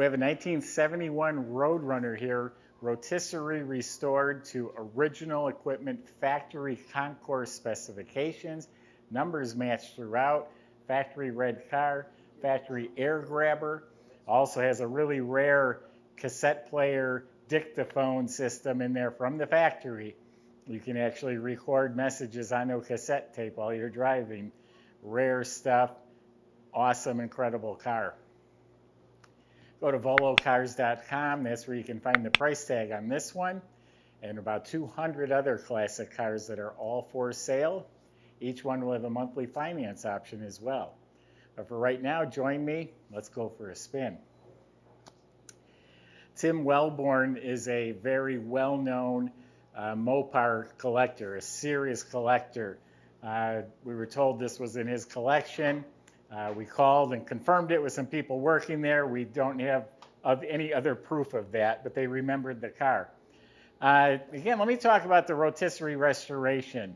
We have a 1971 Roadrunner here, rotisserie restored to original equipment factory Concourse specifications. Numbers matched throughout. Factory red car, factory air grabber. Also has a really rare cassette player Dictaphone system in there from the factory. You can actually record messages on a cassette tape while you're driving. Rare stuff. Awesome, incredible car. Go to volocars.com. That's where you can find the price tag on this one and about 200 other classic cars that are all for sale. Each one will have a monthly finance option as well. But for right now, join me. Let's go for a spin. Tim Wellborn is a very well-known Mopar collector, a serious collector. We were told this was in his collection. We called and confirmed it with some people working there. We don't have any other proof of that, but they remembered the car. Again, let me talk about the rotisserie restoration.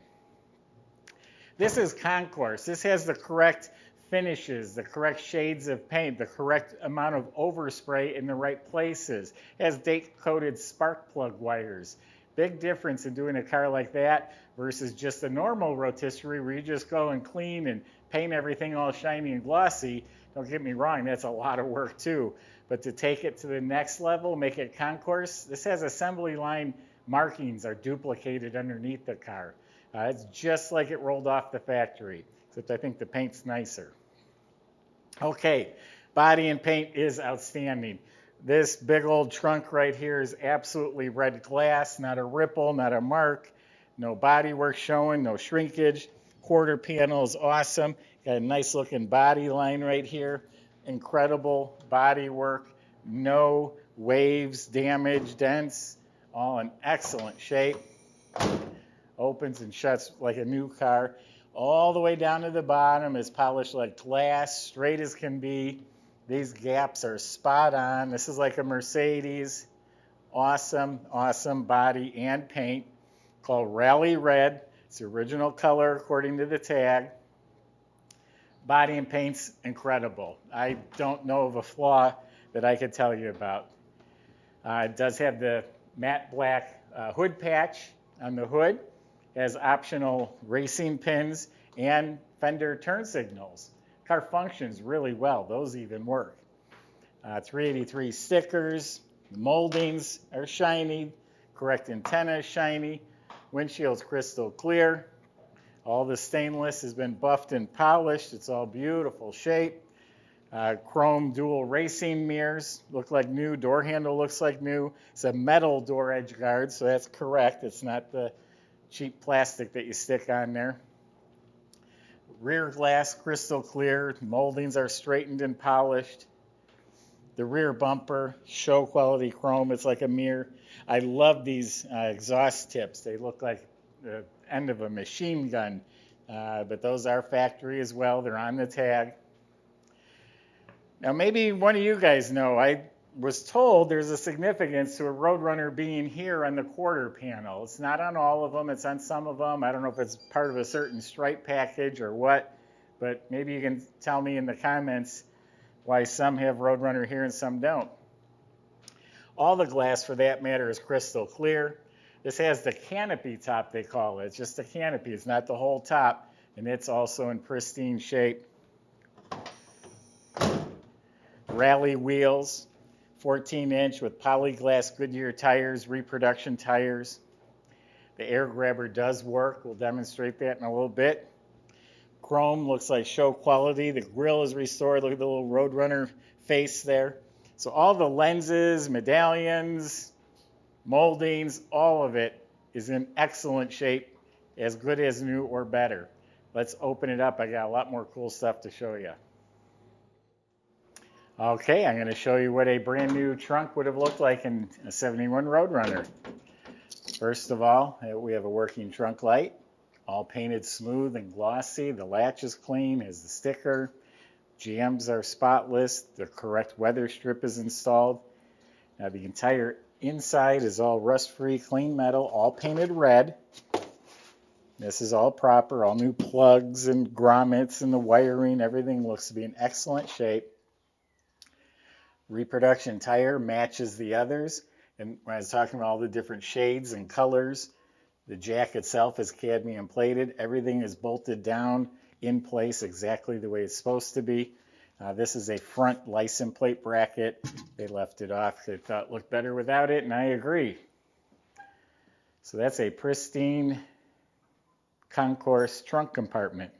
This is Concourse. This has the correct finishes, the correct shades of paint, the correct amount of overspray in the right places. It has date-coded spark plug wires. Big difference in doing a car like that versus just a normal rotisserie where you just go and clean and paint everything all shiny and glossy. Don't get me wrong, that's a lot of work too. But to take it to the next level, make it Concourse, this has assembly line markings are duplicated underneath the car. It's just like it rolled off the factory, except I think the paint's nicer. Okay, body and paint is outstanding. This big old trunk right here is absolutely red glass, not a ripple, not a mark, no bodywork showing, no shrinkage. Quarter panel is awesome. Got a nice looking body line right here. Incredible body work. No waves, damage, dents. All in excellent shape. Opens and shuts like a new car. All the way down to the bottom is polished like glass, straight as can be. These gaps are spot on. This is like a Mercedes. Awesome, awesome body and paint. Called Rallye Red. It's the original color according to the tag. Body and paint's incredible. I don't know of a flaw that I could tell you about. It does have the matte black hood patch on the hood. It has optional racing pins and fender turn signals. Car functions really well. Those even work. 383 stickers. The moldings are shiny. Correct antenna is shiny. Windshield's crystal clear. All the stainless has been buffed and polished. It's all beautiful shape. Chrome dual racing mirrors look like new. Door handle looks like new. It's a metal door edge guard, so that's correct. It's not the cheap plastic that you stick on there. Rear glass crystal clear. Moldings are straightened and polished. The rear bumper, show quality chrome. It's like a mirror. I love these exhaust tips. They look like the end of a machine gun, but those are factory as well. They're on the tag. Now, maybe one of you guys know, I was told there's a significance to a Roadrunner being here on the quarter panel. It's not on all of them. It's on some of them. I don't know if it's part of a certain stripe package or what, but maybe you can tell me in the comments why some have Roadrunner here and some don't. All the glass, for that matter, is crystal clear. This has the canopy top, they call it. It's just a canopy. It's not the whole top, and it's also in pristine shape. Rallye wheels, 14-inch with Polyglass Goodyear tires, reproduction tires. The air grabber does work. We'll demonstrate that in a little bit. Chrome looks like show quality. The grille is restored. Look at the little Roadrunner face there. So all the lenses, medallions, moldings, all of it is in excellent shape, as good as new or better. Let's open it up. I got a lot more cool stuff to show you. Okay, I'm going to show you what a brand new trunk would have looked like in a 71 Roadrunner. First of all, we have a working trunk light, all painted smooth and glossy. The latch is clean, has the sticker. Jambs are spotless. The correct weather strip is installed. Now the entire inside is all rust-free, clean metal, all painted red. This is all proper, all new plugs and grommets and the wiring. Everything looks to be in excellent shape. Reproduction tire matches the others. And when I was talking about all the different shades and colors, the jack itself is cadmium plated. Everything is bolted down in place exactly the way it's supposed to be. This is a front license plate bracket. They left it off. They thought it looked better without it, and I agree. So that's a pristine Concourse trunk compartment.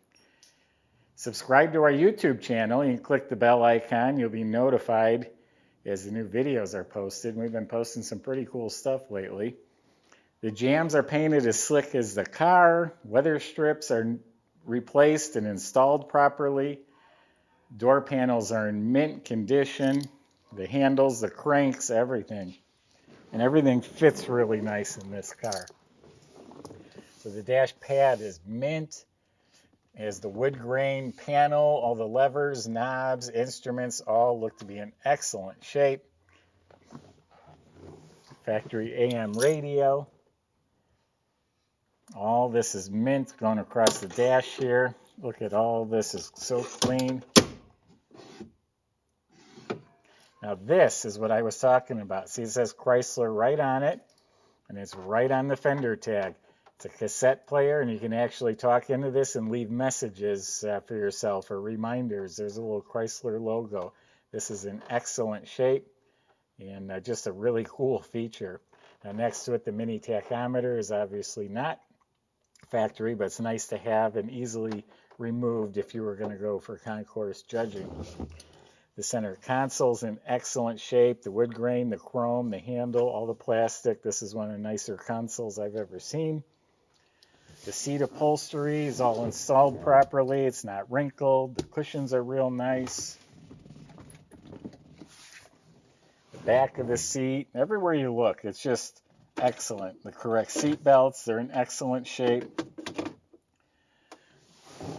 Subscribe to our YouTube channel. You can click the bell icon. You'll be notified as the new videos are posted. We've been posting some pretty cool stuff lately. The jambs are painted as slick as the car. Weather strips are replaced and installed properly. Door panels are in mint condition. The handles, the cranks, everything. And everything fits really nice in this car. So the dash pad is mint. It has the wood grain panel, all the levers, knobs, instruments, all look to be in excellent shape. Factory AM radio. All this is mint going across the dash here. Look at all this is so clean. Now this is what I was talking about. See, it says Chrysler right on it, and it's right on the fender tag. It's a cassette player, and you can actually talk into this and leave messages for yourself or reminders. There's a little Chrysler logo. This is in excellent shape and just a really cool feature. Now next to it, the mini tachometer is obviously not factory, but it's nice to have and easily removed if you were going to go for concourse judging. The center console's in excellent shape. The wood grain, the chrome, the handle, all the plastic. This is one of the nicer consoles I've ever seen. The seat upholstery is all installed properly. It's not wrinkled. The cushions are real nice. The back of the seat, everywhere you look, it's just excellent. The correct seat belts, they're in excellent shape.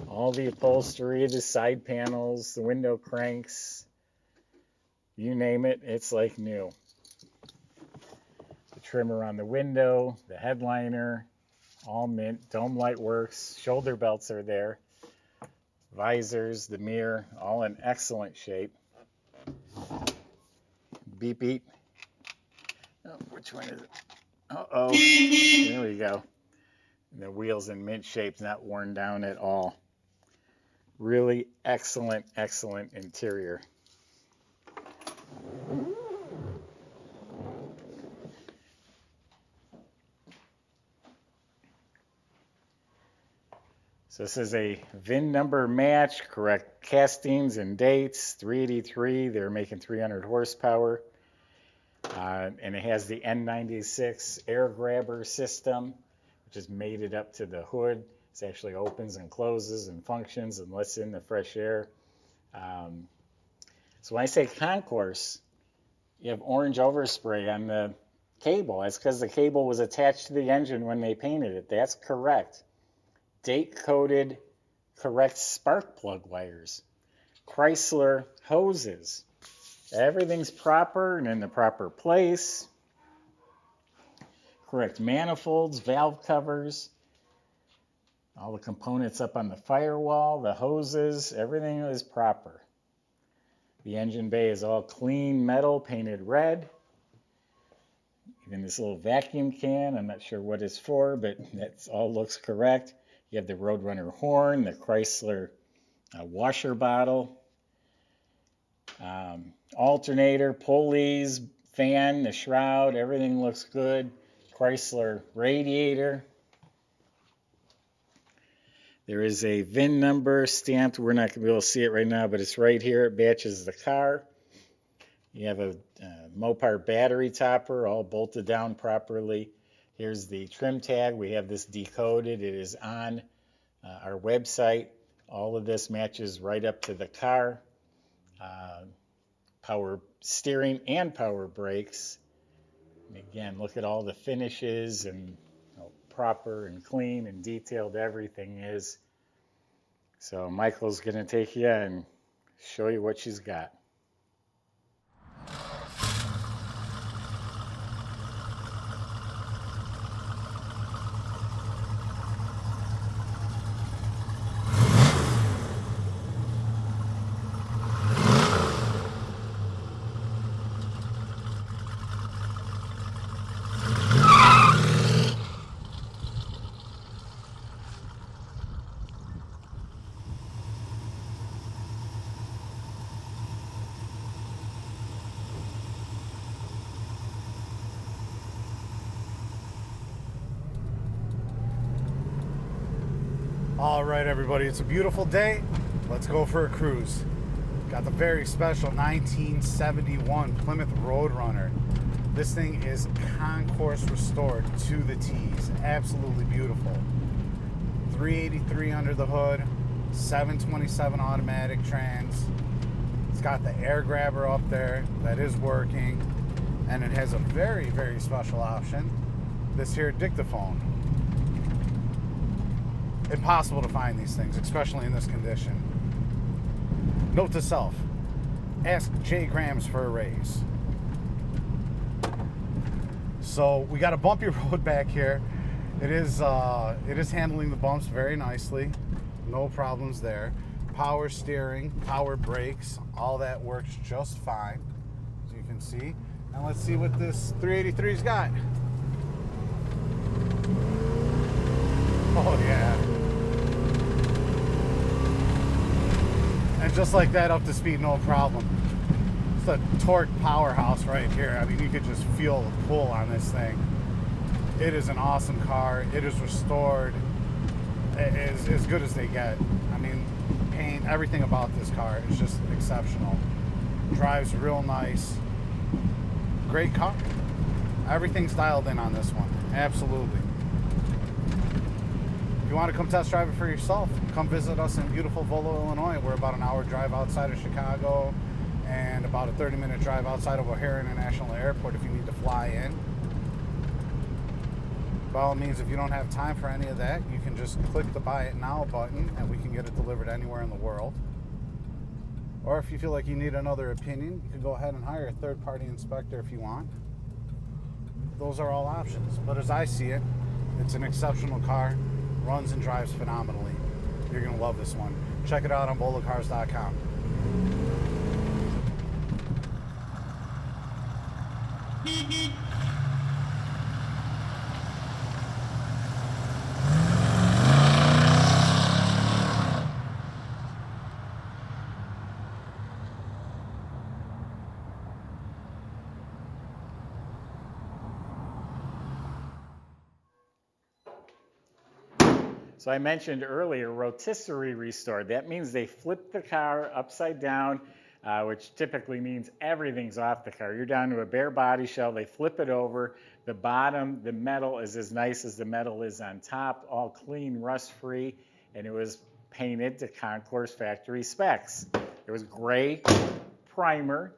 All the upholstery, the side panels, the window cranks, you name it, it's like new. The trimmer on the window, the headliner, all mint. Dome light works, shoulder belts are there. Visors, the mirror, all in excellent shape. Beep beep. Oh, which one is it? Uh-oh, there we go. And the wheels in mint shape, not worn down at all. Really excellent, excellent interior. So this is a VIN number match, correct castings and dates, 383, they're making 300 horsepower. And it has the N96 air grabber system, which is mated up to the hood. It actually opens and closes and functions and lets in the fresh air. So when I say Concourse, you have orange overspray on the cable. That's because the cable was attached to the engine when they painted it. That's correct. Date-coded, correct spark plug wires. Chrysler hoses. Everything's proper and in the proper place. Correct manifolds, valve covers. All the components up on the firewall, the hoses, everything is proper. The engine bay is all clean metal, painted red. Even this little vacuum can, I'm not sure what it's for, but that all looks correct. You have the Roadrunner horn, the Chrysler washer bottle, alternator, pulleys, fan, the shroud, everything looks good. Chrysler radiator. There is a VIN number stamped. We're not going to be able to see it right now, but it's right here. It matches the car. You have a Mopar battery topper, all bolted down properly. Here's the trim tag. We have this decoded. It is on our website. All of this matches right up to the car. Power steering and power brakes. And again, look at all the finishes and proper and clean and detailed everything is. So Michael's going to take you and show you what she's got. All right, everybody, it's a beautiful day. Let's go for a cruise. Got the very special 1971 Plymouth Roadrunner. This thing is Concourse restored to the T's. Absolutely beautiful. 383 under the hood, 727 automatic trans. It's got the air grabber up there that is working, and it has a very, very special option. This here Dictaphone. Impossible to find these things, especially in this condition. Note to self, ask J. Grams for a raise. So we got a bumpy road back here. It is handling the bumps very nicely. No problems there. Power steering, power brakes, all that works just fine, as you can see. And let's see what this 383's got. Oh yeah. And just like that, up to speed, no problem. It's a torque powerhouse right here. I mean, you could just feel the pull on this thing. It is an awesome car. It is restored. It is as good as they get. I mean, paint, everything about this car is just exceptional. Drives real nice. Great car. Everything's dialed in on this one. Absolutely. If you want to come test drive it for yourself, come visit us in beautiful Volo, Illinois. We're about an hour drive outside of Chicago and about a 30-minute drive outside of O'Hare International Airport if you need to fly in. By all means, if you don't have time for any of that, you can just click the Buy It Now button and we can get it delivered anywhere in the world. Or if you feel like you need another opinion, you can go ahead and hire a third-party inspector if you want. Those are all options. But as I see it, it's an exceptional car. Runs and drives phenomenally. You're going to love this one. Check it out on volocars.com. So I mentioned earlier rotisserie restored. That means they flip the car upside down, which typically means everything's off the car. You're down to a bare body shell. They flip it over. The bottom, the metal is as nice as the metal is on top, all clean, rust-free, and it was painted to Concourse factory specs. It was gray primer,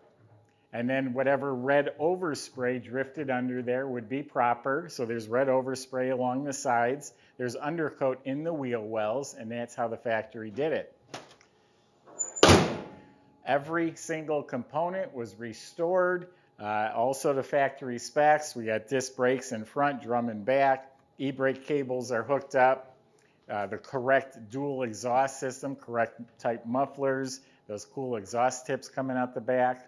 and then whatever red overspray drifted under there would be proper. So there's red overspray along the sides. There's undercoat in the wheel wells, and that's how the factory did it. Every single component was restored. Also to factory specs. We got disc brakes in front, drum and back. E-brake cables are hooked up. The correct dual exhaust system, correct type mufflers. Those cool exhaust tips coming out the back.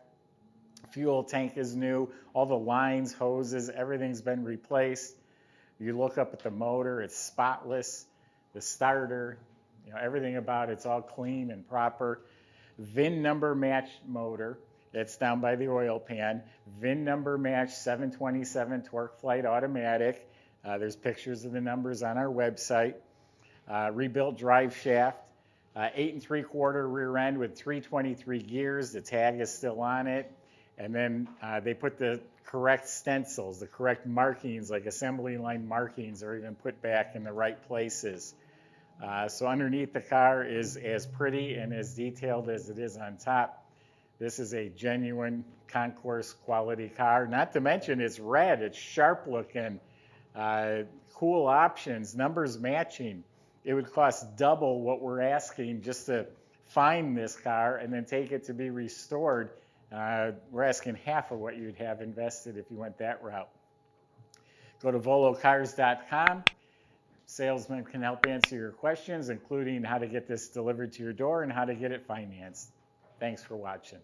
Fuel tank is new. All the lines, hoses, everything's been replaced. You look up at the motor, it's spotless. The starter, everything about it's all clean and proper. VIN number matched motor. That's down by the oil pan. VIN number matched 727 torque flight automatic. There's pictures of the numbers on our website. Rebuilt drive shaft. 8 3/4 rear end with 323 gears. The tag is still on it. And then they put the correct stencils, the correct markings, like assembly line markings, are even put back in the right places. So underneath the car is as pretty and as detailed as it is on top. This is a genuine Concourse quality car. Not to mention it's red, it's sharp looking, cool options, numbers matching. It would cost double what we're asking just to find this car and then take it to be restored. We're asking half of what you'd have invested if you went that route. Go to volocars.com. Salesmen can help answer your questions, including how to get this delivered to your door and how to get it financed. Thanks for watching.